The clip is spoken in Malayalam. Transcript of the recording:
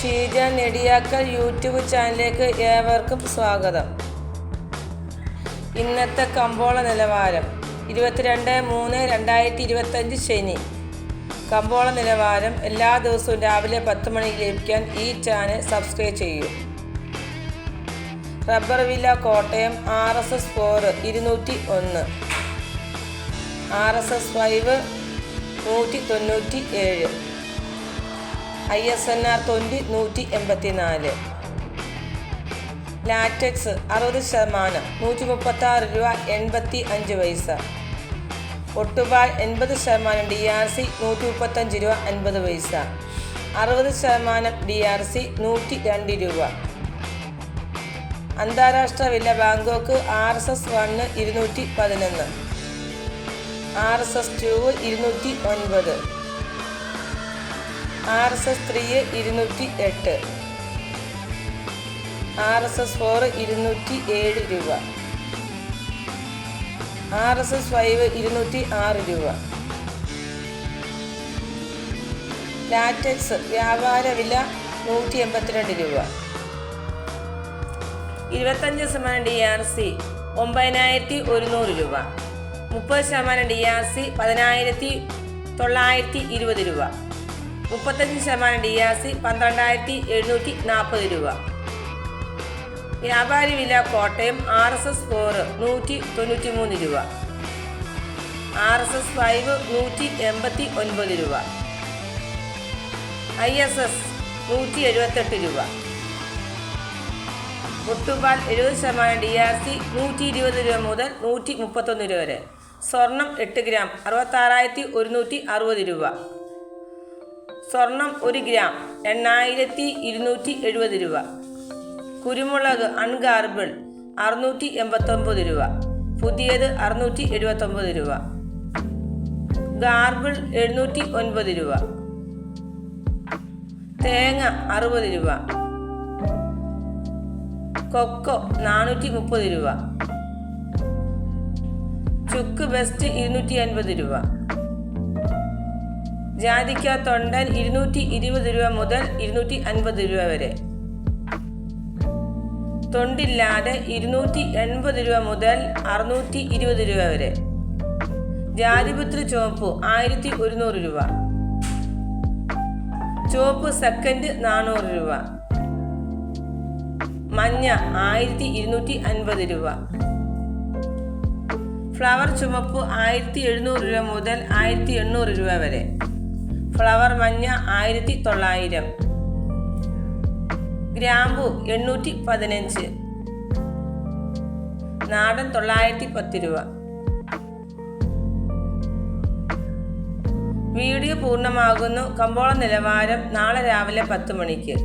ഷീജ നെടിയാക്കൽ യൂട്യൂബ് ചാനലിലേക്ക് ഏവർക്കും സ്വാഗതം. ഇന്നത്തെ കമ്പോള നിലവാരം 22/3/2025 ശനി. കമ്പോള നിലവാരം എല്ലാ ദിവസവും രാവിലെ 10 മണിക്ക് ലഭിക്കാൻ ഈ ചാനൽ സബ്സ്ക്രൈബ് ചെയ്യൂ. റബ്ബർ വില Kottayam RSS 4 201, RSS 5 197, ISNR 20 184. Latex 60% 136 രൂപ 85 പൈസ. ഒട്ടുപാൽ 80% DRC 135 രൂപ 50 പൈസ. 60% DRC 102 രൂപ. അന്താരാഷ്ട്ര വില Bangkok RSS 1 211, RSS 2 209, RSS 3 208, RSS 4 207 രൂപ, RSS 5 206 രൂപ. ലാറ്റക്സ് വ്യാപാര വില 182 രൂപ. 25% DRC 9100 രൂപ. 30% DRC 10920 രൂപ. 35% DRC 12740 രൂപ. വ്യാപാരി വില കോട്ടയം RSS 4 193 രൂപ, RSS 5 189 രൂപ, ISS 178 രൂപ. ഒട്ടുപാൽ 70% DRC 120 രൂപ മുതൽ 131 രൂപ വരെ. സ്വർണം 8 ഗ്രാം 66,160 രൂപ. സ്വർണം 1 ഗ്രാം 8,270 രൂപ. കുരുമുളക് അൺഗാർബിൾ 689 രൂപ, പുതിയത് 679 രൂപ. ഗാർബിൾ 709 രൂപ. തേങ്ങ 60 രൂപ. കൊക്കോ 430 രൂപ. ചുക്ക് ബെസ്റ്റ് 250 രൂപ. ജാതിക്ക തൊണ്ടൻ 220 രൂപ മുതൽ 250 രൂപ വരെ. തൊണ്ടില്ലാതെ 280 രൂപ മുതൽ 620 രൂപ വരെ. ജാതിപത്രി ചുവപ്പ് 1100 രൂപ. ചുവപ്പ് സെക്കൻഡ് 400 രൂപ. മഞ്ഞ 1250 രൂപ. ഫ്ലവർ ചുമപ്പ് 1700 രൂപ മുതൽ 1800 രൂപ വരെ. ഫ്ലവർ മഞ്ഞ 1900. ഗ്രാമ്പു 815, നാടൻ 910 രൂപ. വീഡിയോ പൂർണ്ണമാകുന്നു. കമ്പോള നിലവാരം നാളെ രാവിലെ 10 മണിക്ക്.